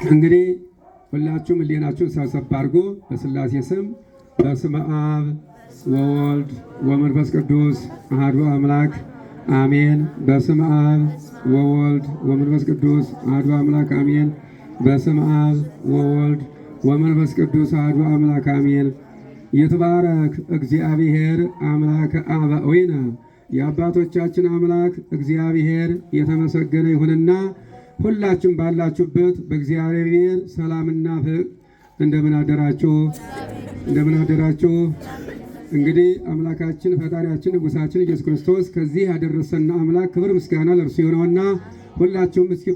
እንግዲህ ሁላችሁም ሕሊናችሁን ሰብሰብ አድርጎ በሥላሴ ስም በስመ አብ ወወልድ ወመንፈስ ቅዱስ አሐዱ አምላክ አሜን። በስመ አብ ወወልድ ወመንፈስ ቅዱስ አሐዱ አምላክ አሜን። በስመ አብ ወወልድ ወመንፈስ ቅዱስ አሐዱ አምላክ አሜን። ይትባረክ እግዚአብሔር አምላከ አበዊነ የአባቶቻችን አምላክ እግዚአብሔር የተመሰገነ ይሁንና ሁላችሁም ባላችሁበት በእግዚአብሔር ሰላምና ፍቅር እንደምን አደራችሁ? እንደምን አደራችሁ? እንግዲህ አምላካችን ፈጣሪያችን ንጉሳችን ኢየሱስ ክርስቶስ ከዚህ ያደረሰና አምላክ ክብር ምስጋና ለእርሱ ይሆነውና ሁላችሁም እስኪ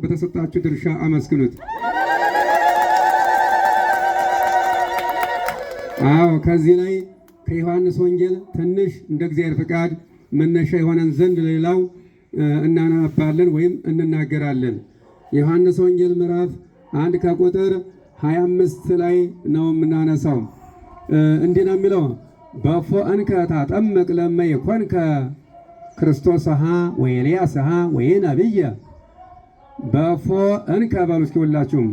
በተሰጣችሁ ድርሻ አመስግኑት። አዎ ከዚህ ላይ ከዮሐንስ ወንጌል ትንሽ እንደ እግዚአብሔር ፈቃድ መነሻ የሆነን ዘንድ ሌላው እናነባለን ወይም እንናገራለን። ዮሐንስ ወንጌል ምዕራፍ 1 ከቁጥር 25 ላይ ነው የምናነሳው። እንዲህ ነው የሚለው በፎ እንከ ታጠምቅ ለመ ይኮንከ ክርስቶስሃ ወኤልያስሃ ወነቢየ። በፎ እንከ በሉ እስኪ ሁላችሁም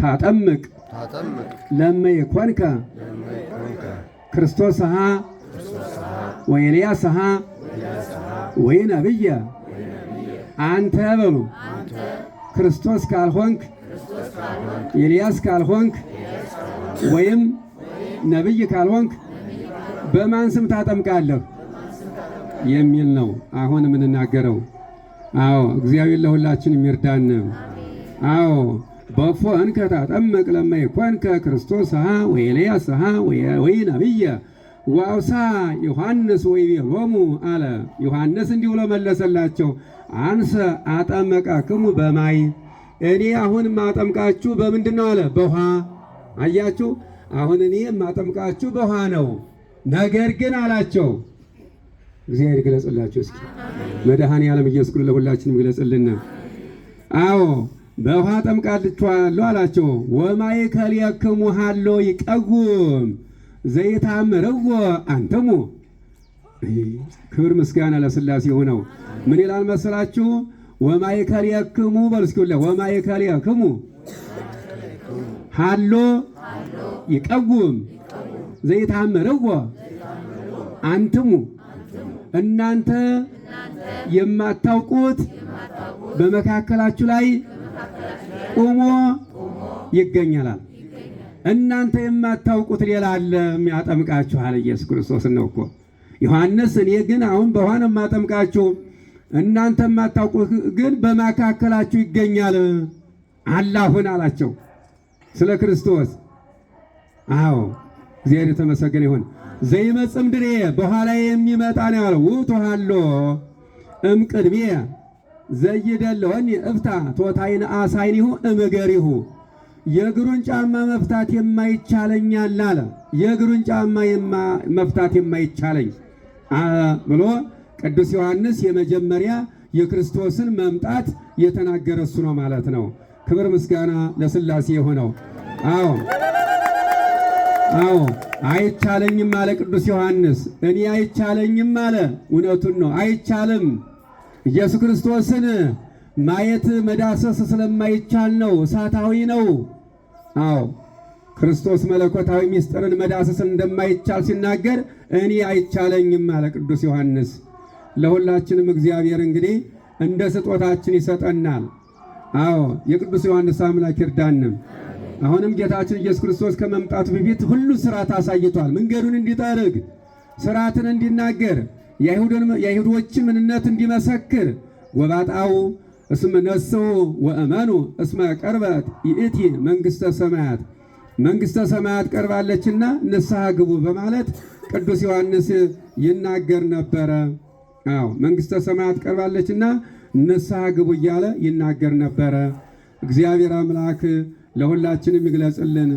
ታጠምቅ ለመ ይኮንከ ክርስቶስሃ ወኤልያስሃ ወነቢየ። አንተ በሉ ክርስቶስ ካልሆንክ ኤልያስ ካልሆንክ ወይም ነቢይ ካልሆንክ በማን ስም ታጠምቃለህ የሚል ነው አሁን የምንናገረው። አዎ እግዚአብሔር ለሁላችንም ይርዳን። አዎ በፎ እንከ ታጠምቅ ለመ ይኮንከ ክርስቶስሃ ወኤልያስሃ ወነቢየ ወአውሳ ዮሐንስ ወይቤሎሙ አለ። ዮሐንስ እንዲህ ብሎ መለሰላቸው፣ አንሰ አጠመቃክሙ በማይ እኔ አሁን ማጠምቃችሁ በምንድን ነው አለ? በውሃ። አያችሁ፣ አሁን እኔ ማጠምቃችሁ በውሃ ነው። ነገር ግን አላቸው፣ እግዚአብሔር ይግለጽላችሁ። እስኪ መድኃኔዓለም ኢየሱስ ክርስቶስ ለሁላችንም ይግለጽልን። አዎ በውሃ አጠምቃችኋለሁ አላቸው። ወማእከሌክሙ ሀሎ ይቀውም ዘይታምርዎ አንትሙ። ክብር ምስጋና ለሥላሴ ሆነው ምን ይላል መሰላችሁ? ወማእከሌክሙ በሉ እስኪ ሁላ ወማእከሌክሙ ሀሎ ይቀውም ዘይታምርዎ አንትሙ። እናንተ የማታውቁት በመካከላችሁ ላይ ቆሞ ይገኛል። እናንተ የማታውቁት ሌላ አለ የሚያጠምቃችሁ አለ ኢየሱስ ክርስቶስ ነው እኮ። ዮሐንስ እኔ ግን አሁን በውሃ ነው የማጠምቃችሁ፣ እናንተ የማታውቁት ግን በመካከላችሁ ይገኛል አላሁን አላቸው ስለ ክርስቶስ። አዎ እግዚአብሔር የተመሰገነ ይሁን። ዘይመጽእ እምድሬ በኋላ የሚመጣ ነው ያለው። ውእቱ ሀሎ እምቅድሜየ ዘይደለወኒ እፍታ ቶታይን አሳይኒሁ እምገሪሁ። የእግሩን ጫማ መፍታት የማይቻለኛል አለ። የእግሩን ጫማ መፍታት የማይቻለኝ ብሎ ቅዱስ ዮሐንስ የመጀመሪያ የክርስቶስን መምጣት የተናገረ እሱ ነው ማለት ነው። ክብር ምስጋና ለሥላሴ የሆነው። አዎ አዎ አይቻለኝም አለ ቅዱስ ዮሐንስ። እኔ አይቻለኝም አለ። እውነቱን ነው፣ አይቻልም። ኢየሱስ ክርስቶስን ማየት መዳሰስ ስለማይቻል ነው፣ እሳታዊ ነው። አዎ ክርስቶስ መለኮታዊ ምስጢርን መዳሰስን እንደማይቻል ሲናገር እኔ አይቻለኝም አለ ቅዱስ ዮሐንስ። ለሁላችንም እግዚአብሔር እንግዲህ እንደ ስጦታችን ይሰጠናል። አዎ የቅዱስ ዮሐንስ አምላክ ይርዳንም። አሁንም ጌታችን ኢየሱስ ክርስቶስ ከመምጣቱ በፊት ሁሉ ሥርዓት አሳይቷል። መንገዱን እንዲጠርግ፣ ሥርዓትን እንዲናገር፣ የአይሁዶችን ምንነት እንዲመሰክር ወባጣው እስመ ነሥኡ ወእመኑ እስመ ቀርበት ይእቲ መንግሥተ ሰማያት፣ መንግሥተ ሰማያት ቀርባለችና ንስሐ ግቡ በማለት ቅዱስ ዮሐንስ ይናገር ነበረ። አዎ መንግሥተ ሰማያት ቀርባለችና ንስሐ ግቡ እያለ ይናገር ነበረ። እግዚአብሔር አምላክ ለሁላችንም ይግለጽልን።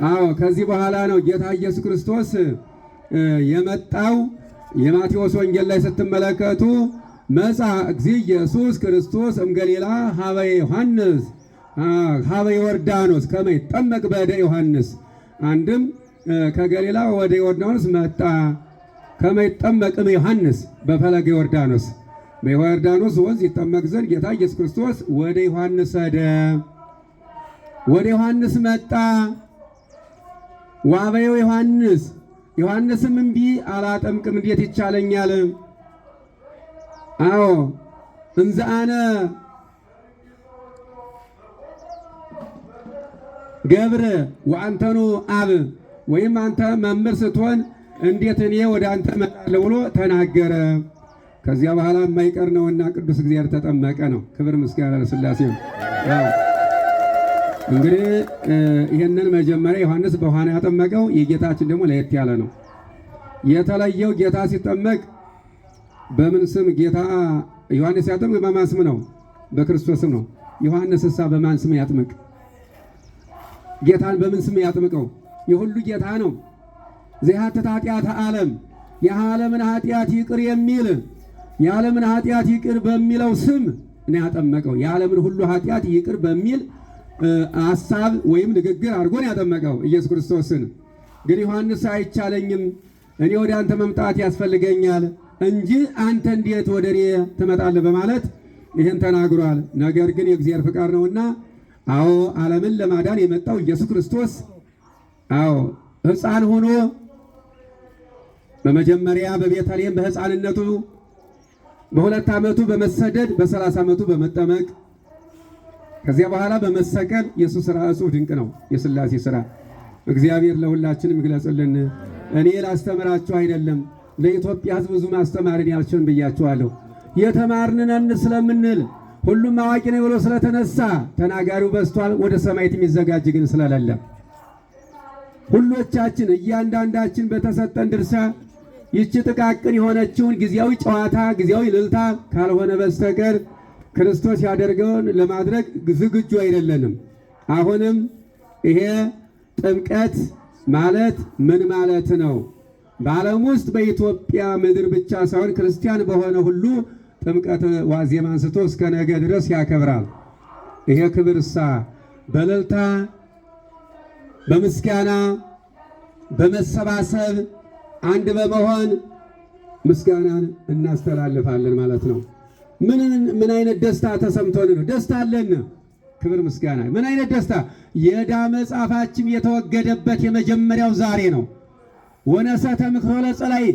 አዎ ከዚህ በኋላ ነው ጌታ ኢየሱስ ክርስቶስ የመጣው። የማቴዎስ ወንጌል ላይ ስትመለከቱ መጻ እግዚእ ኢየሱስ ክርስቶስ እምገሊላ ሀበ ዮሐንስ ሀበ ዮርዳኖስ ከመ ይጠመቅ በእደ ዮሐንስ። አንድም ከገሊላ ወደ ዮርዳኖስ መጣ ከመ ይጠመቅ ዮሐንስ በፈለገ ዮርዳኖስ። በዮርዳኖስ ወንዝ ይጠመቅ ዘንድ ጌታ ኢየሱስ ክርስቶስ ወደ ዮሐንስ ሄደ። ወደ ዮሐንስ መጣ። ዋበዮ ዮሐንስም እምቢ አላጠምቅም፣ እንዴት ይቻለኛል? አዎ እንዘ አነ ገብረ ወአንተኑ አብ፣ ወይም አንተ መምህር ስትሆን እንዴት እኔ ወደ አንተ እመጣለሁ ብሎ ተናገረ። ከዚያ በኋላ የማይቀር ነውና ቅዱስ እግዚአብሔር ተጠመቀ ነው። ክብር ምስጋና ለሥላሴ ነው። እንግዲህ ይህንን መጀመሪያ ዮሐንስ በውኃ ያጠመቀው፣ የጌታችን ደግሞ ለየት ያለ ነው። የተለየው ጌታ ሲጠመቅ በምን ስም? ጌታ ዮሐንስ ያጠምቅ በማን ስም ነው? በክርስቶስ ስም ነው። ዮሐንስ እሳ በማን ስም ያጥምቅ? ጌታን በምን ስም ያጥምቀው? የሁሉ ጌታ ነው። ዘያትት ኃጢአተ ዓለም፣ የዓለምን ኃጢአት ይቅር የሚል የዓለምን ኃጢአት ይቅር በሚለው ስም ነው ያጠመቀው። የዓለምን ሁሉ ኃጢአት ይቅር በሚል ሐሳብ ወይም ንግግር አድርጎን ያጠመቀው ኢየሱስ ክርስቶስን። ግን ዮሐንስ አይቻለኝም፣ እኔ ወደ አንተ መምጣት ያስፈልገኛል እንጂ አንተ እንዴት ወደ እኔ ትመጣለህ? በማለት ይህን ተናግሯል። ነገር ግን የእግዚአብሔር ፍቃድ ነውና፣ አዎ ዓለምን ለማዳን የመጣው ኢየሱስ ክርስቶስ አዎ ሕፃን ሆኖ በመጀመሪያ በቤተልሔም በሕፃንነቱ፣ በ2 ዓመቱ በመሰደድ፣ በ30 ዓመቱ በመጠመቅ፣ ከዚያ በኋላ በመሰቀል የሱ ሥራ እጹብ ድንቅ ነው። የሥላሴ ሥራ እግዚአብሔር ለሁላችንም ይግለጽልን። እኔ ላስተምራችሁ አይደለም፣ ለኢትዮጵያ ሕዝብ ብዙ ማስተማርን ያልችልን ብያችኋለሁ። የተማርንን ስለምንል ሁሉም አዋቂ ነው ብሎ ስለተነሳ ተናጋሪው በዝቷል። ወደ ሰማይት የሚዘጋጅ ግን ስለሌለ ሁሎቻችን እያንዳንዳችን በተሰጠን ድርሻ ይቺ ጥቃቅን የሆነችውን ጊዜያዊ ጨዋታ፣ ጊዜያዊ ልልታ ካልሆነ በስተቀር ክርስቶስ ያደርገውን ለማድረግ ዝግጁ አይደለንም። አሁንም ይሄ ጥምቀት ማለት ምን ማለት ነው? በዓለም ውስጥ በኢትዮጵያ ምድር ብቻ ሳይሆን ክርስቲያን በሆነ ሁሉ ጥምቀት ዋዜማ አንስቶ እስከ ነገ ድረስ ያከብራል። ይሄ ክብርሳ በእልልታ በምስጋና በመሰባሰብ አንድ በመሆን ምስጋናን እናስተላልፋለን ማለት ነው። ምን አይነት ደስታ ተሰምቶን ነው? ደስታ አለን። ክብር ምስጋና። ምን አይነት ደስታ! የዕዳ መጽሐፋችን የተወገደበት የመጀመሪያው ዛሬ ነው። ወነሰተ ምክሮ ለጸላይ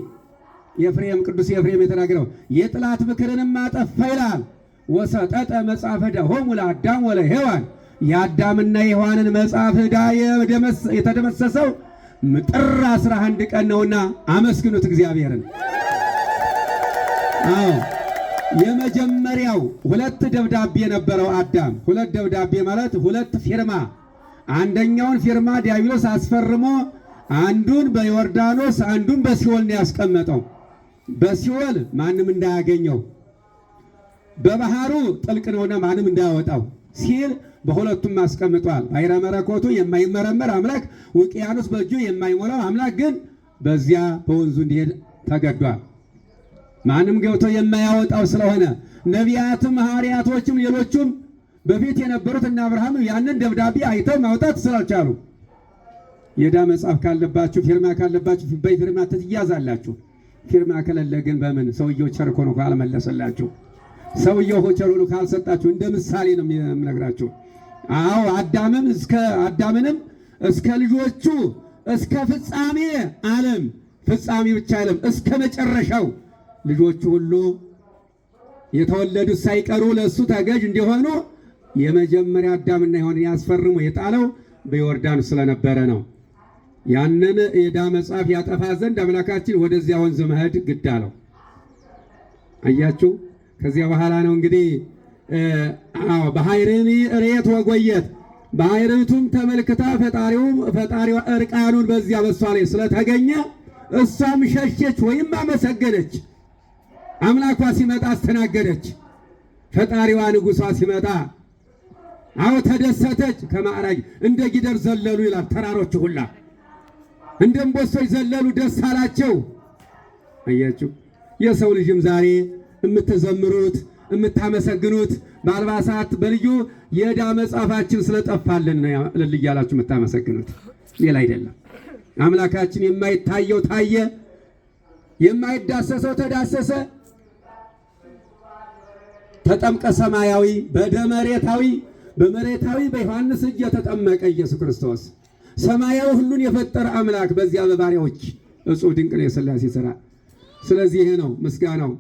የኤፍሬም ቅዱስ ኤፍሬም የተናገረው የጥላት ምክርንም አጠፋ ይላል። ወሰጠጠ መጽሐፈ ዕዳሆሙ ለአዳም ወለሔዋን፣ የአዳምና የሔዋንን መጽሐፍ ዕዳ የተደመሰሰው ጥር 11 ቀን ነውና አመስግኑት እግዚአብሔርን። አዎ የመጀመሪያው 2 ደብዳቤ ነበረው አዳም። 2 ደብዳቤ ማለት 2 ፊርማ። አንደኛውን ፊርማ ዲያብሎስ አስፈርሞ አንዱን በዮርዳኖስ አንዱን በሲኦል ነው ያስቀመጠው። በሲኦል ማንም እንዳያገኘው፣ በባህሩ ጥልቅ ነውና ማንም እንዳያወጣው ሲል በሁለቱም አስቀምጧል። ባሕረ መለኮቱ የማይመረመር አምላክ፣ ውቅያኖስ በእጁ የማይሞላው አምላክ ግን በዚያ በወንዙ እንዲሄድ ተገዷል። ማንም ገብቶ የማያወጣው ስለሆነ ነቢያትም ሐዋርያቶችም ሌሎቹም በፊት የነበሩት እና አብርሃም ያንን ደብዳቤ አይተው ማውጣት ስላልቻሉ የዕዳ መጽሐፍ ካለባችሁ ፊርማ ካለባችሁ በፊርማ ትያዛላችሁ። ፊርማ ከሌለ ግን በምን? ሰውየው ቸር እኮ ነው ካልመለሰላችሁ፣ ሰውየው ቸር ነው ካልሰጣችሁ። እንደ ምሳሌ ነው የምነግራችሁ። አዎ አዳምንም እስከ ልጆቹ እስከ ፍጻሜ ዓለም፣ ፍጻሜ ብቻ ዓለም እስከ መጨረሻው ልጆቹ ሁሉ የተወለዱት ሳይቀሩ ለእሱ ተገዥ እንዲሆኑ የመጀመሪያ አዳምና ሔዋንን ያስፈርሙ የጣለው በዮርዳኖስ ስለነበረ ነው። ያንን የዕዳ መጽሐፍ ያጠፋ ዘንድ አምላካችን ወደዚያ ወንዝ መሄድ ግድ አለው። አያችሁ። ከዚያ በኋላ ነው እንግዲህ በሐይርኒ ርየት ወጎየት፣ በሐይርቱም ተመልክታ ፈጣሪዋ እርቃኑን በዚያ በሷ ላይ ስለተገኘ እሷም ሸሸች ወይም አመሰገነች። አምላኳ ሲመጣ አስተናገደች። ፈጣሪዋ ንጉሷ ሲመጣ ተደሰተች። ከማዕራጅ እንደ ጊደር ዘለሉ ይላል። ተራሮች ሁላ እንደ አንበሶች ዘለሉ፣ ደስ አላቸው። አያችሁ። የሰው ልጅም ዛሬ የምትዘምሩት የምታመሰግኑት በአልባሳት በልዩ የዕዳ መጽሐፋችን ስለጠፋልን ነው እልል እያላችሁ የምታመሰግኑት፣ ሌላ አይደለም። አምላካችን የማይታየው ታየ፣ የማይዳሰሰው ተዳሰሰ። ተጠምቀ ሰማያዊ በደመሬታዊ በመሬታዊ በዮሐንስ እጅ የተጠመቀ ኢየሱስ ክርስቶስ ሰማያዊ ሁሉን የፈጠረ አምላክ በዚያ በባሪያዎች እጹብ ድንቅ ነው የሥላሴ ሥራ። ስለዚህ ይሄ ነው ምስጋናው።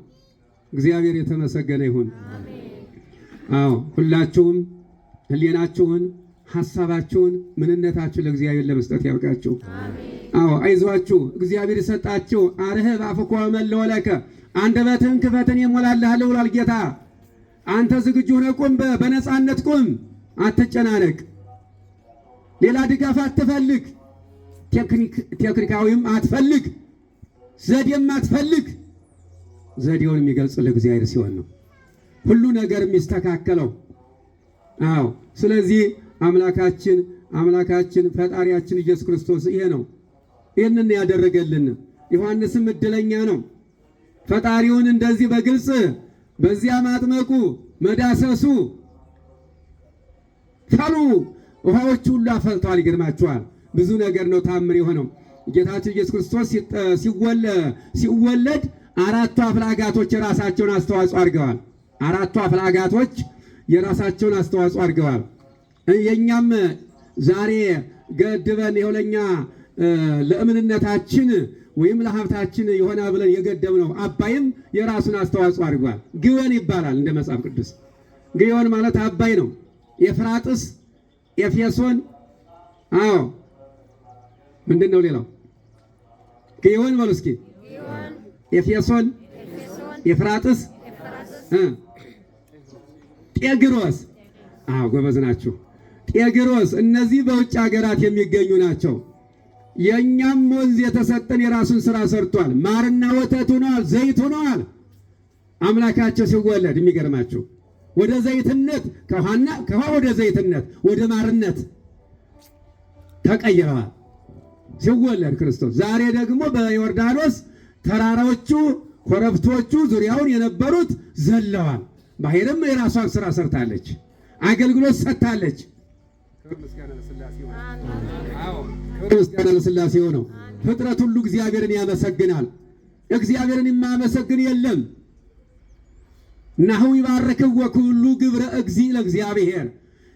እግዚአብሔር የተመሰገነ ይሁን። አዎ ሁላችሁም ሕሊናችሁን፣ ሐሳባችሁን፣ ምንነታችሁን ለእግዚአብሔር ለመስጠት ያብቃችሁ። አዎ አይዟችሁ፣ እግዚአብሔር ይሰጣችሁ። አርህብ አፍኮ መለወለከ አንደበትህን ክፈትን የሞላልሃለሁ ብሏል ጌታ። አንተ ዝግጁ ሆነህ ቁም፣ በነፃነት ቁም፣ አትጨናነቅ። ሌላ ድጋፍ አትፈልግ፣ ቴክኒካዊም አትፈልግ፣ ዘዴም አትፈልግ። ዘዴውን የሚገልጽልህ እግዚአብሔር ሲሆን ነው ሁሉ ነገር የሚስተካከለው። አዎ ስለዚህ አምላካችን ፈጣሪያችን ኢየሱስ ክርስቶስ ይሄ ነው። ይህንን ያደረገልን ዮሐንስም እድለኛ ነው። ፈጣሪውን እንደዚህ በግልጽ በዚያ ማጥመቁ መዳሰሱ ፈሉ ውሃዎች ሁሉ አፈልተዋል። ይገርማችኋል። ብዙ ነገር ነው ታምር የሆነው። ጌታችን ኢየሱስ ክርስቶስ ሲወለድ አራቱ አፍላጋቶች የራሳቸውን አስተዋጽኦ አድርገዋል። አራቱ አፍላጋቶች የራሳቸውን አስተዋጽኦ አድርገዋል። የኛም ዛሬ ገድበን የሆነኛ ለእምንነታችን ወይም ለሀብታችን የሆነ ብለን የገደብነው አባይም የራሱን አስተዋጽኦ አድርጓል። ግዮን ይባላል እንደ መጽሐፍ ቅዱስ። ግዮን ማለት አባይ ነው። ኤፍራጥስ፣ ኤፌሶን። አዎ ምንድን ነው ሌላው? ግዮን በሉ እስኪ። ኤፌሶን፣ ኤፍራጥስ፣ ጤግሮስ። አዎ ጎበዝ ናችሁ። ጤግሮስ። እነዚህ በውጭ ሀገራት የሚገኙ ናቸው። የእኛም ወንዝ የተሰጠን የራሱን ሥራ ሰርቷል። ማርና ወተት ሆነዋል፣ ዘይት ሆነዋል። አምላካቸው ሲወለድ የሚገርማቸው ወደ ዘይትነት ከውሃ ወደ ዘይትነት ወደ ማርነት ተቀይረዋል ሲወለድ ክርስቶስ። ዛሬ ደግሞ በዮርዳኖስ ተራራዎቹ ኮረብቶቹ ዙሪያውን የነበሩት ዘለዋል። ባሕርም የራሷን ሥራ ሰርታለች፣ አገልግሎት ሰጥታለች። ምስጋና ለሥላሴ ነው። ፍጥረት ሁሉ እግዚአብሔርን ያመሰግናል። እግዚአብሔርን የማያመሰግን የለም። ናሁ ይባርክዎ ኩሉ ግብረ እግዚእ ለእግዚአብሔር።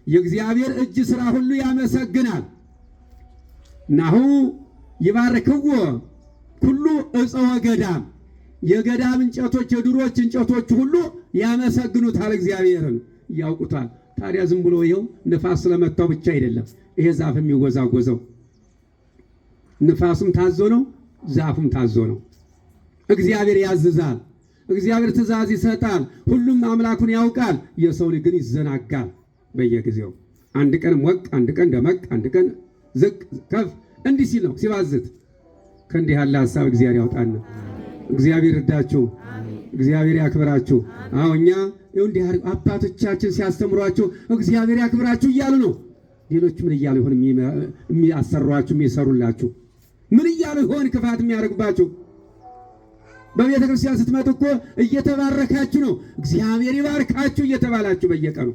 የእግዚአብሔር እጅ ሥራ ሁሉ ያመሰግናል። ናሁ ይባርክዎ ኩሉ ዕፀወ ገዳም። የገዳም እንጨቶች የዱሮች እንጨቶች ሁሉ ያመሰግኑታል፣ እግዚአብሔርን ያውቁታል። ታዲያ ዝም ብሎ ይኸው ንፋስ ስለመታው ብቻ አይደለም ይሄ ዛፍ የሚወዛወዘው። ንፋሱም ታዞ ነው፣ ዛፉም ታዞ ነው። እግዚአብሔር ያዝዛል፣ እግዚአብሔር ትእዛዝ ይሰጣል። ሁሉም አምላኩን ያውቃል። የሰው ልጅ ግን ይዘናጋል በየጊዜው። አንድ ቀን ሞቅ፣ አንድ ቀን ደመቅ፣ አንድ ቀን ዝቅ ከፍ እንዲህ ሲል ነው ሲባዝት። ከእንዲህ ያለ ሀሳብ እግዚአብሔር ያውጣን። እግዚአብሔር ይርዳችሁ፣ እግዚአብሔር ያክብራችሁ። አዎ እኛ እንዲህ አባቶቻችን ሲያስተምሯቸው እግዚአብሔር ያክብራችሁ እያሉ ነው። ሌሎች ምን እያሉ ይሆን የሚያሰሯችሁ የሚሰሩላችሁ? ምን እያሉ ይሆን ክፋት የሚያደርጉባችሁ? በቤተ ክርስቲያን ስትመጡ እኮ እየተባረካችሁ ነው። እግዚአብሔር ይባርካችሁ እየተባላችሁ በየቀኑ።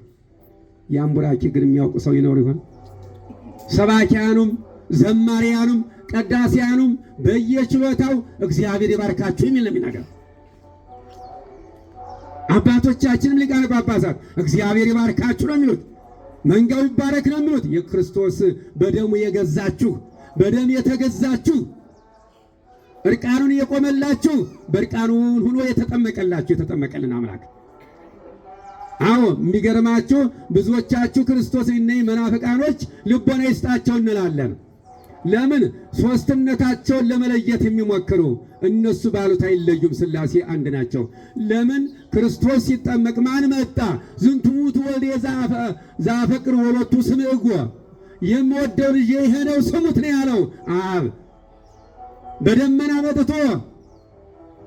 ያን ቡራኬ ግን የሚያውቁ ሰው ይኖር ይሆን? ሰባኪያኑም ዘማሪያኑም ቀዳሲያኑም በየችሎታው እግዚአብሔር ይባርካችሁ የሚል ነው የሚናገር። አባቶቻችንም ሊቃነ ጳጳሳት እግዚአብሔር ይባርካችሁ ነው የሚሉት። መንጋው ይባረክ ነው የሚሉት። የክርስቶስ በደሙ የገዛችሁ በደም የተገዛችሁ እርቃኑን የቆመላችሁ በእርቃኑ ሆኖ የተጠመቀላችሁ የተጠመቀልን አምላክ። አዎ የሚገርማችሁ ብዙዎቻችሁ ክርስቶስ እነኝ መናፍቃኖች ልቦና ይስጣቸው እንላለን። ለምን? ሦስትነታቸውን ለመለየት የሚሞክሩ እነሱ ባሉት አይለዩም። ሥላሴ አንድ ናቸው። ለምን? ክርስቶስ ሲጠመቅ ማን መጣ? ዝንቱ ውእቱ ወልደ ዘአፈቅር ወሎቱ ስምዕዎ፣ የምወደው ልጄ ይሄ ነው ስሙት ነው ያለው አብ። በደመና መጥቶ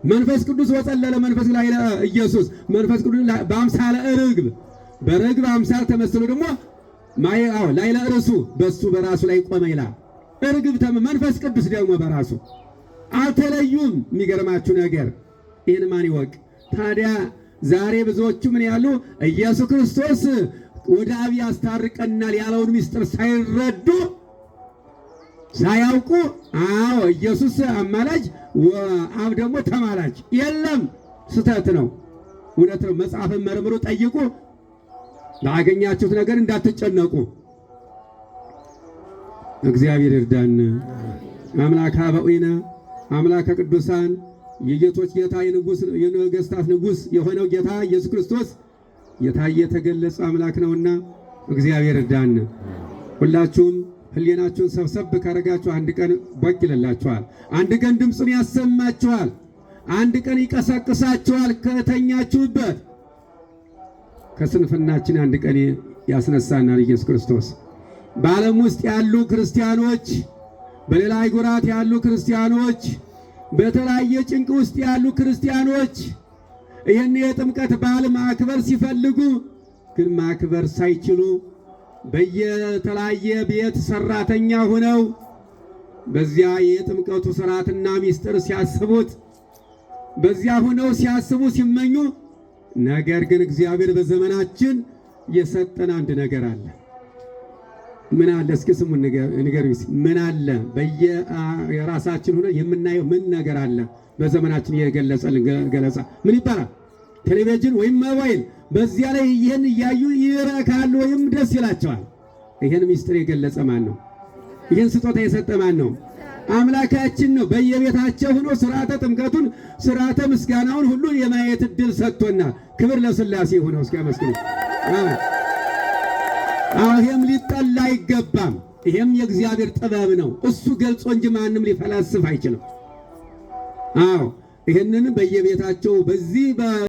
መንፈስ ቅዱስ ወጸለለ መንፈስ ላይ ኢየሱስ መንፈስ ቅዱስ በአምሳለ ርግብ በርግብ አምሳል ተመስሎ ደግሞ ማየው ላይ ለርሱ በሱ በራሱ ላይ ቆመ ይላል። እርግብ መንፈስ ቅዱስ ደግሞ በራሱ አልተለዩም። የሚገርማችሁ ነገር ይህን ማን ይወቅ ታዲያ? ዛሬ ብዙዎቹ ምን ያሉ ኢየሱስ ክርስቶስ ወደ አብ ያስታርቀናል ያለውን ምስጢር ሳይረዱ ሳያውቁ፣ አዎ ኢየሱስ አማላጅ አብ ደግሞ ተማላጅ የለም። ስተት ነው፣ እውነት ነው። መጽሐፍን መርምሩ ጠይቁ። ባገኛችሁት ነገር እንዳትጨነቁ። እግዚአብሔር ይርዳን። አምላከ አበዊነ አምላከ ቅዱሳን የጌቶች ጌታ የነገሥታት ንጉሥ የሆነው ጌታ ኢየሱስ ክርስቶስ የታየ የተገለጸ አምላክ ነውና እግዚአብሔር ይርዳን። ሁላችሁም ሕሊናችሁን ሰብሰብ ካረጋችሁ አንድ ቀን ቦቅ ይለላችኋል። አንድ ቀን ድምፁን ያሰማችኋል። አንድ ቀን ይቀሰቅሳችኋል ከተኛችሁበት። ከስንፍናችን አንድ ቀን ያስነሳናል ኢየሱስ ክርስቶስ። በዓለም ውስጥ ያሉ ክርስቲያኖች፣ በሌላ አህጉራት ያሉ ክርስቲያኖች፣ በተለያየ ጭንቅ ውስጥ ያሉ ክርስቲያኖች ይህን የጥምቀት በዓል ማክበር ሲፈልጉ ግን ማክበር ሳይችሉ በየተለያየ ቤት ሰራተኛ ሆነው በዚያ የጥምቀቱ ሥርዓትና ሚስጥር ሲያስቡት በዚያ ሆነው ሲያስቡ ሲመኙ፣ ነገር ግን እግዚአብሔር በዘመናችን የሰጠን አንድ ነገር አለ። ምን አለ? እስኪ ስሙን ንገሩኝ። ምን አለ? በየራሳችን ሆነ የምናየው ምን ነገር አለ? በዘመናችን የገለጸልን ገለጻ ምን ይባላል? ቴሌቪዥን ወይም ሞባይል። በዚያ ላይ ይህን እያዩ ይረካሉ ወይም ደስ ይላቸዋል። ይህን ሚስጥር የገለጸ ማን ነው? ይህን ስጦታ የሰጠ ማን ነው? አምላካችን ነው። በየቤታቸው ሆኖ ሥርዓተ ጥምቀቱን ሥርዓተ ምስጋናውን ሁሉ የማየት ዕድል ሰጥቶናል። ክብር ለሥላሴ ሆነው እስኪ አመስግኑ። ይህም ሊጠላ አይገባም። ይህም የእግዚአብሔር ጥበብ ነው። እሱ ገልጾ እንጂ ማንም ሊፈላስፍ አይችልም። ይህንን በየቤታቸው በዚህ